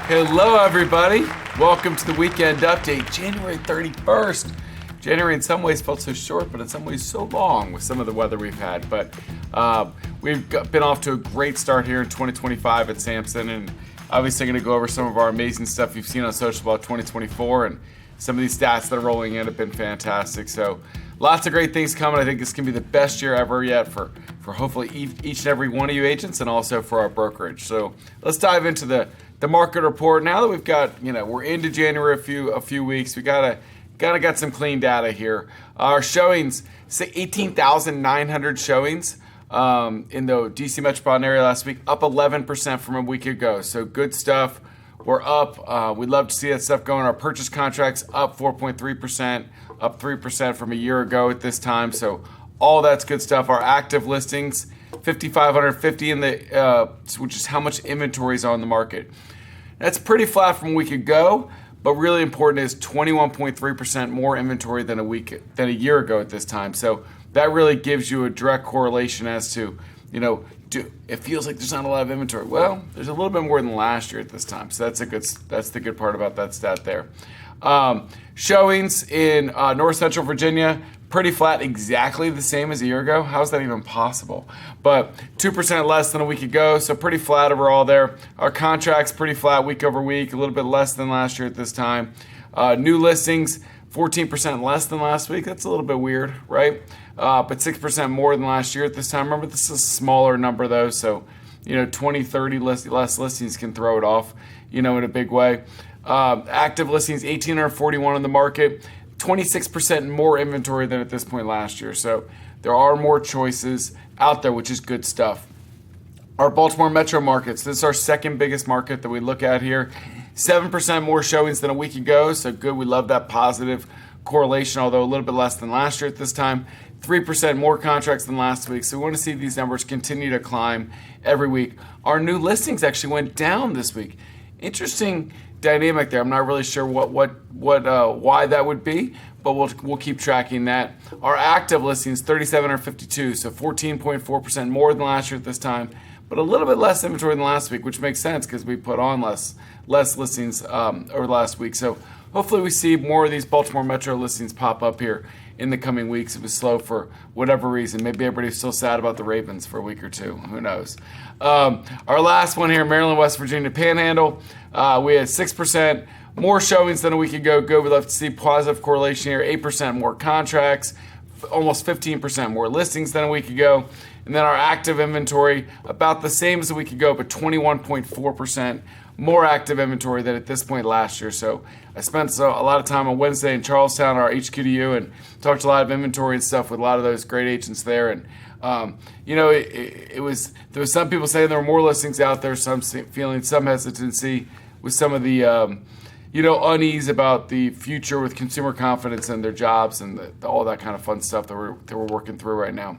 Hello, everybody. Welcome to the weekend update, January 31st. January in some ways felt so short, but in some ways so long with some of the weather we've had. But we've been off to a great start here in 2025 at Samson, and obviously going to go over some of our amazing stuff you've seen on social about 2024, and some of these stats that are rolling in have been fantastic. So lots of great things coming. I think this can be the best year ever yet for hopefully each and every one of you agents, and also for our brokerage. So let's dive into the market report. Now that we've got, we're into January a few weeks, we got some clean data here. Our showings, say 18,900 showings in the DC metropolitan area last week, up 11% from a week ago. So good stuff. We're up. We'd love to see that stuff going. Our purchase contracts up 4.3%, up 3% from a year ago at this time. So all that's good stuff. Our active listings, 5,550 in the, which is how much inventory is on the market. That's pretty flat from a week ago, but really important is 21.3% more inventory than a year ago at this time. So that really gives you a direct correlation as to, it feels like there's not a lot of inventory. Well, there's a little bit more than last year at this time. So that's the good part about that stat there. Showings in North Central Virginia, pretty flat, exactly the same as a year ago. How is that even possible? But 2% less than a week ago, so pretty flat overall there. Our contracts pretty flat week over week, a little bit less than last year at this time. New listings, 14% less than last week. That's a little bit weird, right? But 6% more than last year at this time. Remember, this is a smaller number though, so 20, 30 less listings can throw it off, in a big way. Active listings, 1,841 on the market. 26% more inventory than at this point last year. So there are more choices out there, which is good stuff. Our Baltimore metro markets, this is our second biggest market that we look at here. 7% more showings than a week ago. So good. We love that positive correlation, although a little bit less than last year at this time. 3% more contracts than last week. So we want to see these numbers continue to climb every week. Our new listings actually went down this week. Interesting dynamic there. I'm not really sure why that would be, but we'll keep tracking that. Our active listings, 3,752, so 14.4% more than last year at this time, but a little bit less inventory than last week, which makes sense because we put on less listings over last week. So hopefully we see more of these Baltimore metro listings pop up here in the coming weeks. It was slow for whatever reason. Maybe everybody's still sad about the Ravens for a week or two. Who knows? Our last one here, Maryland, West Virginia Panhandle. We had 6% more showings than a week ago. Good. We'd love to see positive correlation here. 8% more contracts, almost 15% more listings than a week ago. And then our active inventory, about the same as a week ago, but 21.4% more active inventory than at this point last year. So I spent a lot of time on Wednesday in Charlestown, our HQDU, and talked a lot of inventory and stuff with a lot of those great agents there. And there was some people saying there were more listings out there, some feeling some hesitancy with some of the unease about the future with consumer confidence and their jobs and all that kind of fun stuff that we're working through right now.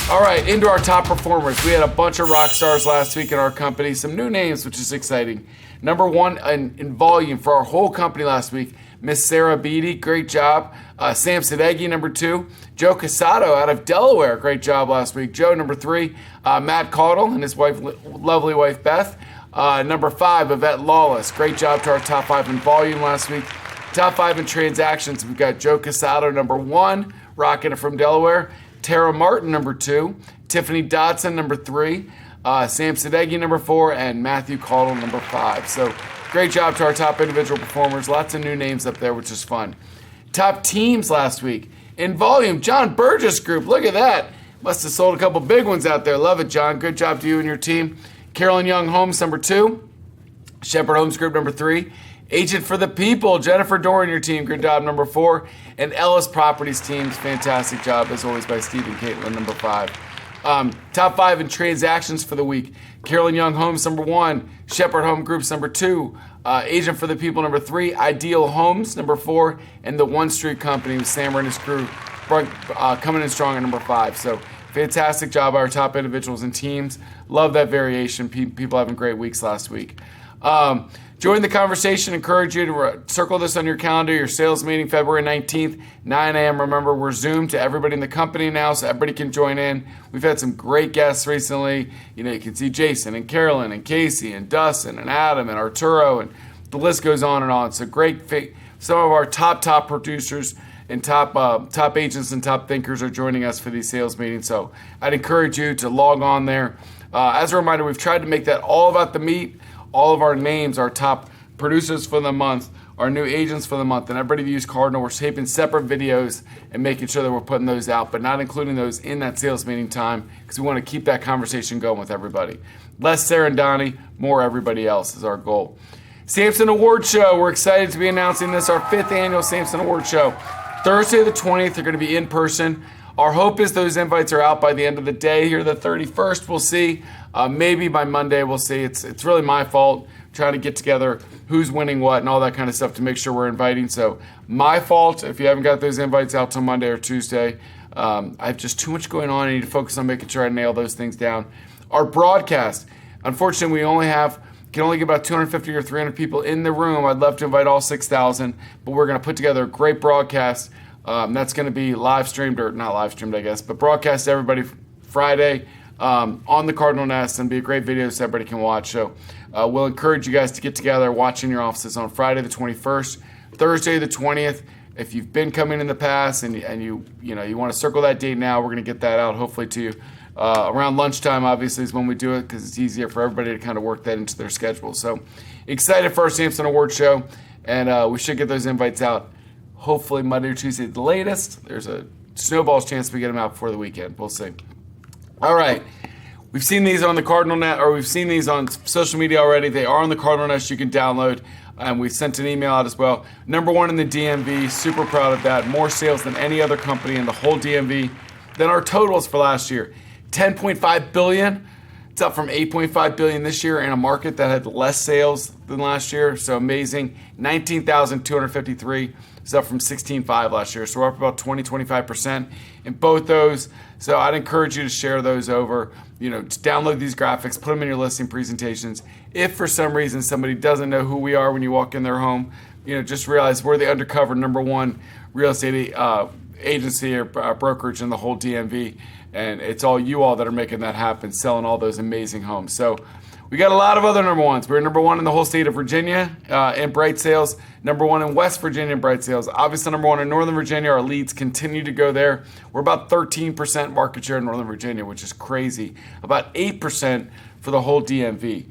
All right, into our top performers. We had a bunch of rock stars last week in our company, some new names, which is exciting. Number one in volume for our whole company last week, Miss Sarah Beatty, great job. Sam Sadeghi, number two. Joe Cusato out of Delaware, great job last week. Joe, number three. Matt Caudle and his lovely wife, Beth. Number five, Yvette Lawless. Great job to our top five in volume last week. Top five in transactions, we've got Joe Cusato, number one, rocking it from Delaware. Tara Martin, number two. Tiffany Dodson, number three. Sam Sadeghi, number four. And Matthew Caudle, number five. So great job to our top individual performers. Lots of new names up there, which is fun. Top teams last week. In volume, John Burgess Group. Look at that. Must have sold a couple big ones out there. Love it, John. Good job to you and your team. Carolyn Young Homes, number two. Shepherd Homes Group, number three. Agent for the People, Jennifer Dorr and your team, good job, number four. And Ellis Properties teams, fantastic job, as always, by Steve and Caitlin, number five. Top five in transactions for the week. Carolyn Young Homes, number one. Shepherd Home Groups, number two. Agent for the People, number three. Ideal Homes, number four. And the One Street Company with Sam and his crew coming in strong at number five. So fantastic job by our top individuals and teams. Love that variation. People having great weeks last week. Join the conversation. Encourage you to circle this on your calendar. Your sales meeting, February 19th, 9 a.m. Remember, we're Zoomed to everybody in the company now, so everybody can join in. We've had some great guests recently. You know, you can see Jason and Carolyn and Casey and Dustin and Adam and Arturo, and the list goes on and on. So great. Some of our top producers and top agents and top thinkers are joining us for these sales meetings. So I'd encourage you to log on there. As a reminder, we've tried to make that all about the meat. All of our names, our top producers for the month, our new agents for the month, and everybody who use Cardinal, we're taping separate videos and making sure that we're putting those out, but not including those in that sales meeting time because we want to keep that conversation going with everybody. Less Sarah and Donny, more everybody else is our goal. Samson Award Show. We're excited to be announcing this, our 5th annual Samson Award Show. Thursday the 20th, they're going to be in person. Our hope is those invites are out by the end of the day here, the 31st. We'll see. Maybe by Monday, we'll see. It's really my fault trying to get together who's winning what and all that kind of stuff to make sure we're inviting. So my fault if you haven't got those invites out till Monday or Tuesday. I have just too much going on. I need to focus on making sure I nail those things down. Our broadcast, unfortunately, we can only get about 250 or 300 people in the room. I'd love to invite all 6,000, but we're going to put together a great broadcast. That's going to be live streamed, or not live streamed, I guess, but broadcast to everybody Friday on the Cardinal Nest, and be a great video so everybody can watch. So we'll encourage you guys to get together, watch in your offices on Friday the 21st, Thursday the 20th. If you've been coming in the past and you want to circle that date now, we're going to get that out hopefully to you. Around lunchtime, obviously, is when we do it because it's easier for everybody to kind of work that into their schedule. So excited for our Samson Award Show, and we should get those invites out hopefully Monday or Tuesday at the latest. There's a snowball's chance we get them out before the weekend. We'll see. All right. We've seen these on the Cardinal Net, or we've seen these on social media already. They are on the Cardinal Nest. You can download. And we sent an email out as well. Number 1 in the DMV. Super proud of that. More sales than any other company in the whole DMV. Then our totals for last year. $10.5 billion. It's up from $8.5 billion this year in a market that had less sales than last year. So amazing. 19,253. It's up from 16.5 last year. So we're up about 20-25% in both those. So I'd encourage you to share those over. Just download these graphics, put them in your listing presentations. If for some reason somebody doesn't know who we are when you walk in their home, just realize we're the undercover number 1 real estate agency or brokerage in the whole DMV. And it's all you all that are making that happen, selling all those amazing homes. So we got a lot of other number 1s. We're number 1 in the whole state of Virginia in bright sales, number 1 in West Virginia in bright sales, obviously number 1 in Northern Virginia. Our leads continue to go there. We're about 13% market share in Northern Virginia, which is crazy. About 8% for the whole DMV.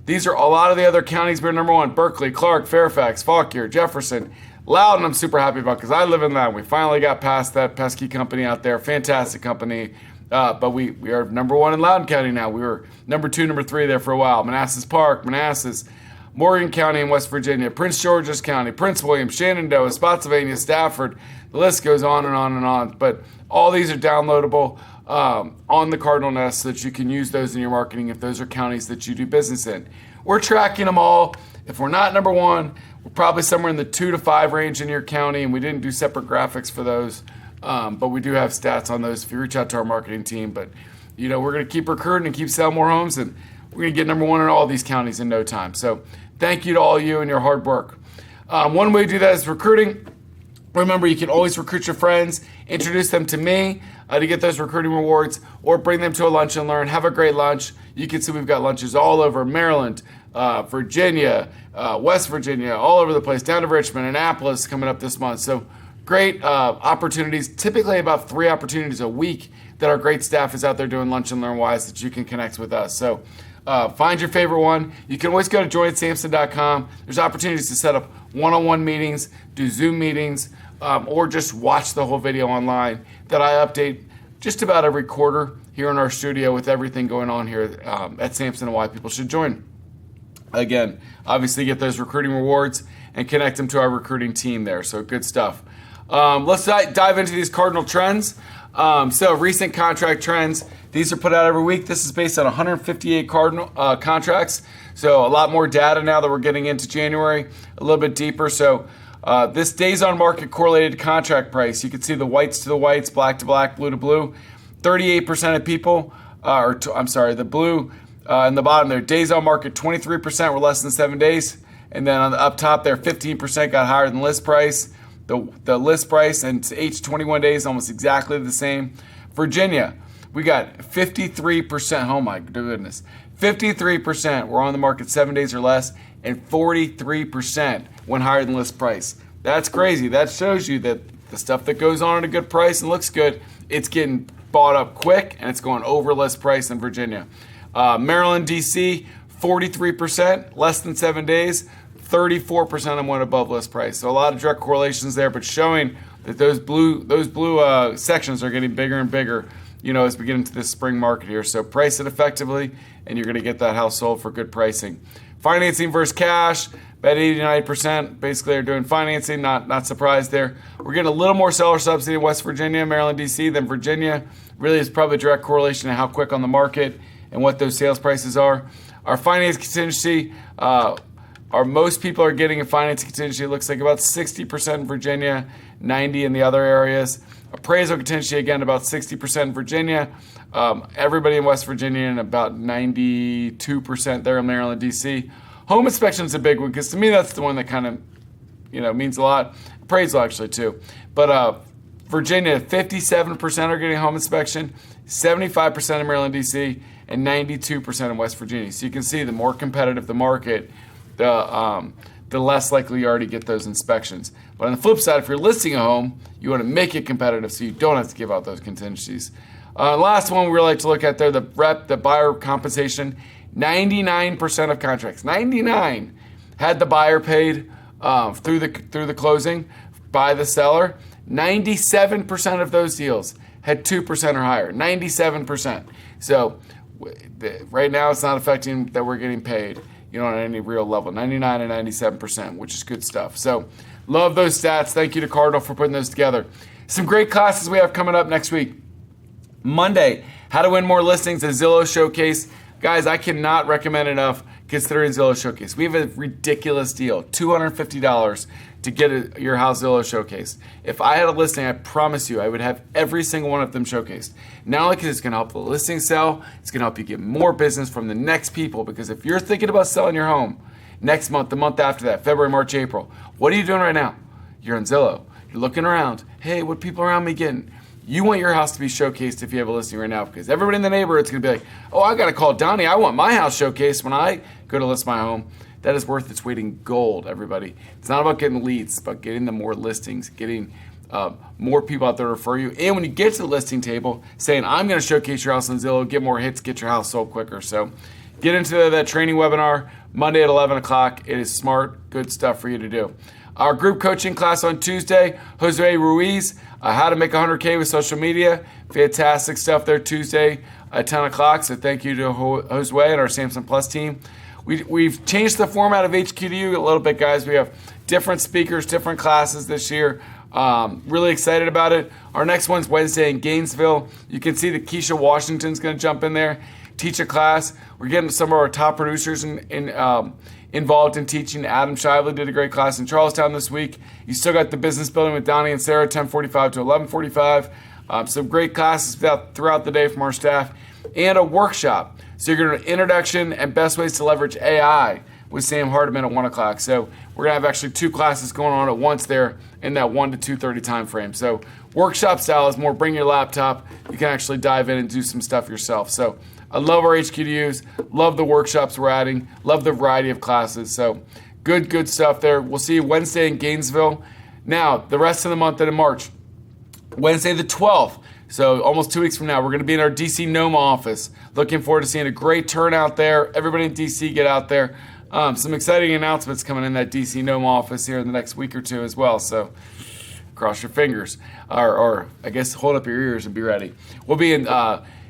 These are a lot of the other counties. We're number 1: Berkeley, Clark, Fairfax, Fauquier, Jefferson. Loudon, I'm super happy about because I live in Loudon. We finally got past that pesky company out there. Fantastic company. But we are number 1 in Loudoun County now. We were number 2, number 3 there for a while. Manassas Park, Manassas, Morgan County in West Virginia, Prince George's County, Prince William, Shenandoah, Spotsylvania, Stafford. The list goes on and on and on. But all these are downloadable on the Cardinal Nest so that you can use those in your marketing if those are counties that you do business in. We're tracking them all. If we're not number 1, we're probably somewhere in the 2 to 5 range in your county, and we didn't do separate graphics for those. But we do have stats on those if you reach out to our marketing team. But, we're going to keep recruiting and keep selling more homes, and we're going to get number 1 in all these counties in no time. So thank you to all you and your hard work. One way to do that is recruiting. Remember, you can always recruit your friends, introduce them to me to get those recruiting rewards, or bring them to a lunch and learn. Have a great lunch. You can see we've got lunches all over Maryland, Virginia, West Virginia, all over the place, down to Richmond, Annapolis coming up this month. So great opportunities, typically about 3 opportunities a week that our great staff is out there doing lunch and learn wise that you can connect with us. So find your favorite one. You can always go to joinsamson.com. There's opportunities to set up one-on-one meetings, do Zoom meetings, or just watch the whole video online that I update just about every quarter here in our studio with everything going on here at Samson and why people should join. Again, obviously get those recruiting rewards and connect them to our recruiting team there. So good stuff. Let's dive into these Cardinal trends. So recent contract trends. These are put out every week. This is based on 158 Cardinal contracts. So a lot more data now that we're getting into January, a little bit deeper. So this days on market correlated contract price. You can see the whites to the whites, black to black, blue to blue. 38% of people, the blue In the bottom there, days on market, 23% were less than 7 days. And then on the up top there, 15% got higher than list price. The list price and H 21 days almost exactly the same. Virginia, we got 53%. Oh my goodness. 53% were on the market 7 days or less, and 43% went higher than list price. That's crazy. That shows you that the stuff that goes on at a good price and looks good, it's getting bought up quick, and it's going over list price in Virginia. Maryland, D.C., 43%, less than 7 days. 34% of them went above list price. So a lot of direct correlations there, but showing that those blue sections are getting bigger and bigger, as we get into this spring market here. So price it effectively, and you're going to get that house sold for good pricing. Financing versus cash, about 80-90% basically are doing financing. Not surprised there. We're getting a little more seller subsidy in West Virginia, Maryland, D.C. than Virginia. Really is probably a direct correlation to how quick on the market and what those sales prices are. Our finance contingency, most people are getting a financing contingency. It looks like about 60% in Virginia, 90% in the other areas. Appraisal contingency, again, about 60% in Virginia. Everybody in West Virginia, and about 92% there in Maryland, D.C. Home inspection is a big one, because to me that's the one that kind of means a lot. Appraisal actually too. But Virginia, 57% are getting home inspection, 75% in Maryland, D.C., and 92% in West Virginia. So you can see the more competitive the market, the less likely you are to get those inspections. But on the flip side, if you're listing a home, you want to make it competitive so you don't have to give out those contingencies. Last one we really like to look at there, the buyer compensation. 99% of contracts, 99, had the buyer paid through the closing by the seller. 97% of those deals had 2% or higher, 97%. So right now it's not affecting that we're getting paid, on any real level, 99 and 97%, which is good stuff. So love those stats. Thank you to Cardinal for putting those together. Some great classes we have coming up next week. Monday, how to win more listings, a Zillow Showcase. Guys, I cannot recommend enough considering Zillow Showcase. We have a ridiculous deal, $250 to get your house Zillow Showcase. If I had a listing, I promise you I would have every single one of them showcased. Not only because it's going to help the listing sell, it's going to help you get more business from the next people. Because if you're thinking about selling your home next month, the month after that, February, March, April, what are you doing right now? You're on Zillow. You're looking around. Hey, what people around me getting? You want your house to be showcased if you have a listing right now, because everybody in the neighborhood's going to be like, oh, I got to call Donny. I want my house showcased when I go to list my home. That is worth its weight in gold, everybody. It's not about getting leads. It's about getting the more listings, getting more people out there to refer you. And when you get to the listing table, saying, I'm going to showcase your house on Zillow, get more hits, get your house sold quicker. So get into that training webinar Monday at 11 o'clock. It is smart, good stuff for you to do. Our group coaching class on Tuesday, Jose Ruiz, how to make 100K with social media. Fantastic stuff there Tuesday at 10 o'clock. So thank you to Jose and our Samson Plus team. We've changed the format of HQDU a little bit, guys. We have different speakers, different classes this year. Really excited about it. Our next one's Wednesday in Gainesville. You can see that Keisha Washington's going to jump in there, teach a class. We're getting some of our top producers involved in teaching. Adam Shively did a great class in Charlestown this week. You still got the business building with Donny and Sarah, 10:45 to 11:45. Some great classes throughout the day from our staff, and a workshop. So you're going to introduction and best ways to leverage AI with Sam Hardiman at 1 o'clock. So we're going to have actually two classes going on at once there in that 1 to 2:30 time frame. So workshop style is more bring your laptop. You can actually dive in and do some stuff yourself. So I love our HQDUs, love the workshops we're adding, love the variety of classes. So good stuff there. We'll see you Wednesday in Gainesville. Now, the rest of the month in March, Wednesday the 12th. So almost 2 weeks from now, we're going to be in our DC NOMA office. Looking forward to seeing a great turnout there. Everybody in DC, get out there. Some exciting announcements coming in that DC NOMA office here in the next week or two as well. So cross your fingers, or I guess hold up your ears and be ready. We'll be in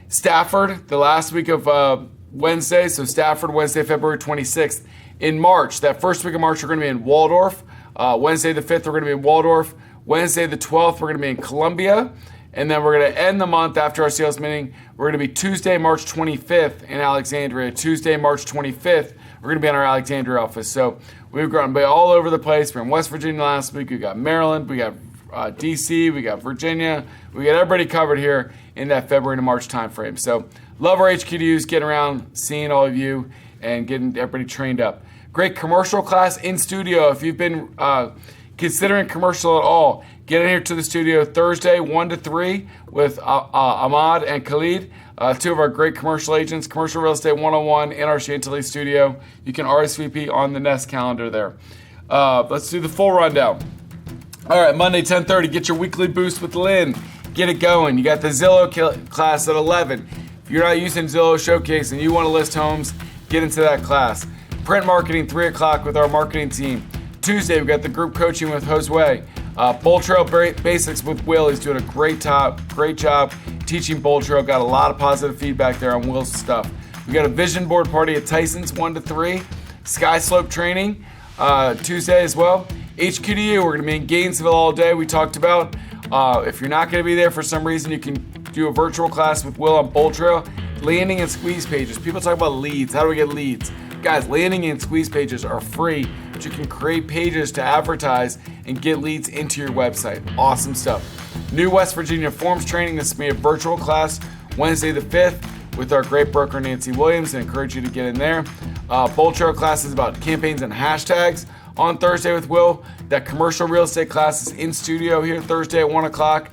Stafford the last week of Wednesday. So Stafford, Wednesday, February 26th. In March, that first week of March, we're going to be in Waldorf. Wednesday the 5th, we're going to be in Waldorf. Wednesday the 12th, we're going to be in Columbia. And then we're going to end the month after our sales meeting. We're going to be Tuesday, March 25th in Alexandria. Tuesday, March 25th, we're going to be in our Alexandria office. So we've gone all over the place. We're in West Virginia last week. We got Maryland. We got DC, we got Virginia, we got everybody covered here in that February to March timeframe. So love our HQDUs, getting around, seeing all of you, and getting everybody trained up. Great commercial class in studio. If you've been considering commercial at all, get in here to the studio Thursday 1 to 3 with Ahmad and Khalid, two of our great commercial agents, Commercial Real Estate 101 in our Chantilly studio. You can RSVP on the Nest calendar there. Let's do the full rundown. All right, Monday 10:30, get your weekly boost with Lynn. Get it going. You got the Zillow class at 11. If you're not using Zillow Showcase and you want to list homes, get into that class. Print marketing, 3 o'clock with our marketing team. Tuesday, we've got the group coaching with Josue. Bull Trail Basics with Will. He's doing a great job teaching Bull Trail. Got a lot of positive feedback there on Will's stuff. We got a vision board party at Tyson's 1 to 3. Sky Slope training Tuesday as well. HQDU, we're going to be in Gainesville all day. We talked about if you're not going to be there for some reason, you can do a virtual class with Will on Bull Trail. Landing and squeeze pages. People talk about leads. How do we get leads? Guys, landing and squeeze pages are free, but you can create pages to advertise and get leads into your website. Awesome stuff. New West Virginia Forms training. This will be a virtual class Wednesday the 5th with our great broker Nancy Williams. I encourage you to get in there. Bull Trail class is about campaigns and hashtags on Thursday with Will. That commercial real estate class is in studio here Thursday at 1 o'clock.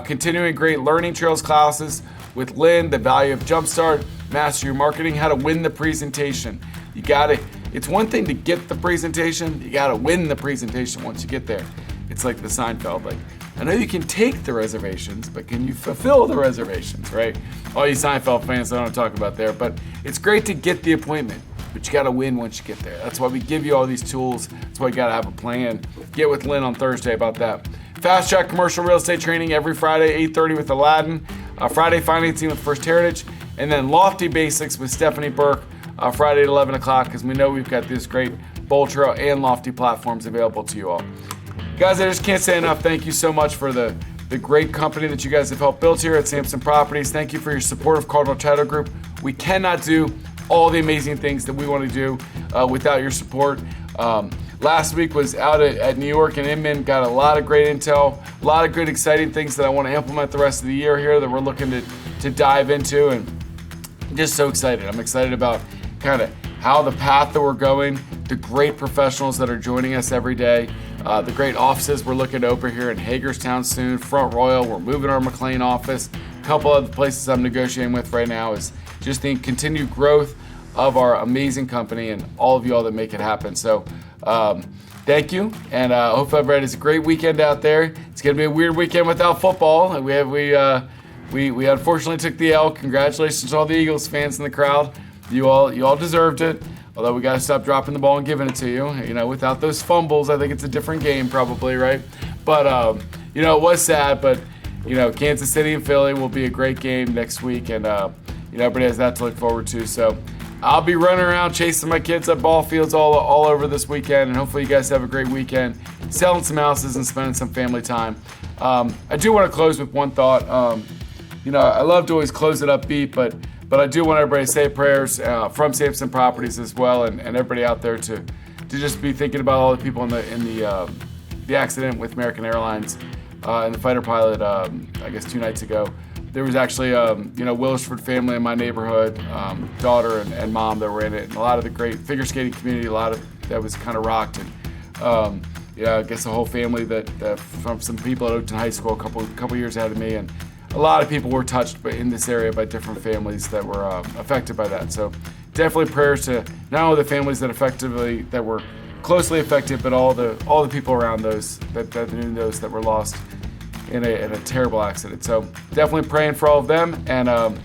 Continuing great learning trails classes with Lynn, the value of Jumpstart, master your marketing, how to win the presentation. You got it. It's one thing to get the presentation. You got to win the presentation once you get there. It's like the Seinfeld. Like, I know you can take the reservations, but can you fulfill the reservations, right? All you Seinfeld fans, I don't talk about there, but it's great to get the appointment, but you got to win once you get there. That's why we give you all these tools. That's why you got to have a plan. Get with Lynn on Thursday about that. Fast Track Commercial Real Estate Training every Friday, 8:30 with Aladdin. Friday Financing with First Heritage. And then Lofty Basics with Stephanie Burke Friday at 11 o'clock, because we know we've got these great Bull Trail and Lofty platforms available to you all. Guys, I just can't say enough. Thank you so much for the great company that you guys have helped build here at Samson Properties. Thank you for your support of Cardinal Title Group. We cannot do all the amazing things that we want to do without your support. Last week was out at New York and Inman, got a lot of great intel, a lot of good exciting things that I want to implement the rest of the year here that we're looking to dive into, and I'm just so excited. I'm excited about kind of how the path that we're going, the great professionals that are joining us every day, the great offices we're looking to open here in Hagerstown soon, Front Royal, we're moving our McLean office. A couple other places I'm negotiating with right now is just the continued growth of our amazing company and all of you all that make it happen. So thank you, and hope everybody has a great weekend out there. It's going to be a weird weekend without football. We unfortunately took the L. Congratulations to all the Eagles fans in the crowd. You all deserved it. Although we got to stop dropping the ball and giving it to you. You know, without those fumbles, I think it's a different game probably, right? But you know, it was sad. But you know, Kansas City and Philly will be a great game next week, and you know, everybody has that to look forward to. So I'll be running around chasing my kids at ball fields all over this weekend, and hopefully you guys have a great weekend, selling some houses and spending some family time. I do want to close with one thought. You know, I love to always close it upbeat, but I do want everybody to say prayers from Samson Properties as well, and everybody out there to just be thinking about all the people in the accident with American Airlines and the fighter pilot. I guess 2 nights ago, there was actually you know, Willisford family in my neighborhood, daughter and mom that were in it, and a lot of the great figure skating community. A lot of that was kind of rocked, and yeah, I guess the whole family that from some people at Oakton High School a couple years ahead of me, and a lot of people were touched in this area by different families that were affected by that. So definitely prayers to not only the families that were closely affected, but all the people around those that knew those that were lost in a terrible accident. So definitely praying for all of them, and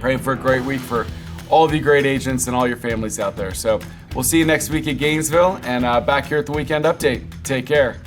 praying for a great week for all the great agents and all your families out there. So we'll see you next week at Gainesville, and back here at the Weekend Update. Take care.